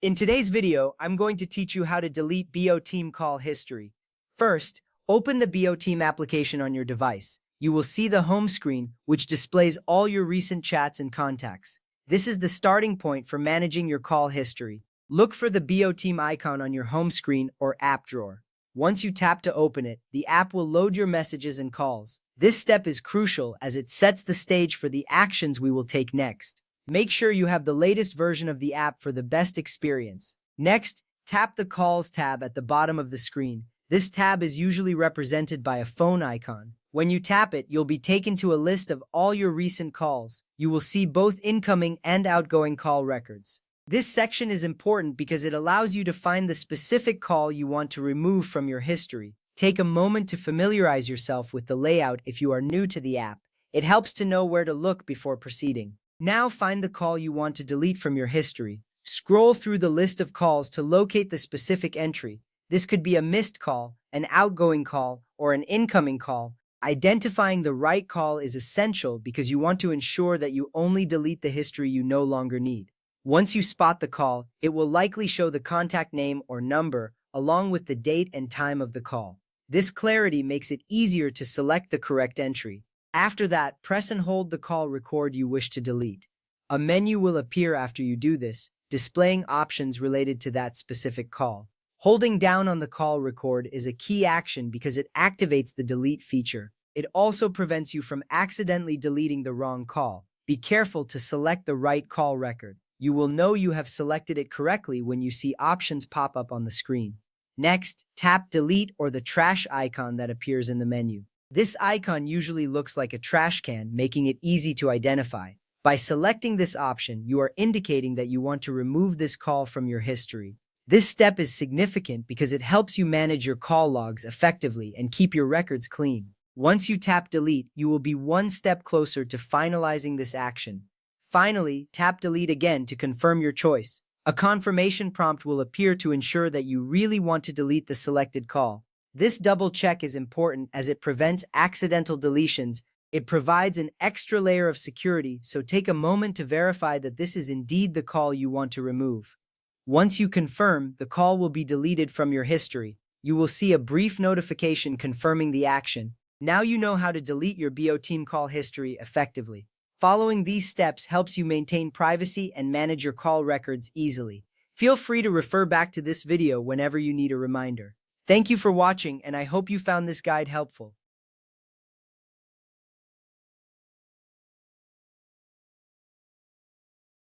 In today's video, I'm going to teach you how to delete BOTIM call history. First, open the BOTIM application on your device. You will see the home screen, which displays all your recent chats and contacts. This is the starting point for managing your call history. Look for the BOTIM icon on your home screen or app drawer. Once you tap to open it, the app will load your messages and calls. This step is crucial as it sets the stage for the actions we will take next. Make sure you have the latest version of the app for the best experience. Next, tap the Calls tab at the bottom of the screen. This tab is usually represented by a phone icon. When you tap it, you'll be taken to a list of all your recent calls. You will see both incoming and outgoing call records. This section is important because it allows you to find the specific call you want to remove from your history. Take a moment to familiarize yourself with the layout if you are new to the app. It helps to know where to look before proceeding. Now find the call you want to delete from your history. Scroll through the list of calls to locate the specific entry. This could be a missed call, an outgoing call, or an incoming call. Identifying the right call is essential because you want to ensure that you only delete the history you no longer need. Once you spot the call, it will likely show the contact name or number along with the date and time of the call. This clarity makes it easier to select the correct entry. After that, press and hold the call record you wish to delete. A menu will appear after you do this, displaying options related to that specific call. Holding down on the call record is a key action because it activates the delete feature. It also prevents you from accidentally deleting the wrong call. Be careful to select the right call record. You will know you have selected it correctly when you see options pop up on the screen. Next, tap Delete or the trash icon that appears in the menu. This icon usually looks like a trash can, making it easy to identify. By selecting this option, you are indicating that you want to remove this call from your history. This step is significant because it helps you manage your call logs effectively and keep your records clean. Once you tap Delete, you will be one step closer to finalizing this action. Finally, tap Delete again to confirm your choice. A confirmation prompt will appear to ensure that you really want to delete the selected call. This double check is important as it prevents accidental deletions. It provides an extra layer of security, so take a moment to verify that this is indeed the call you want to remove. Once you confirm, the call will be deleted from your history. You will see a brief notification confirming the action. Now you know how to delete your BOTIM call history effectively. Following these steps helps you maintain privacy and manage your call records easily. Feel free to refer back to this video whenever you need a reminder. Thank you for watching, and I hope you found this guide helpful.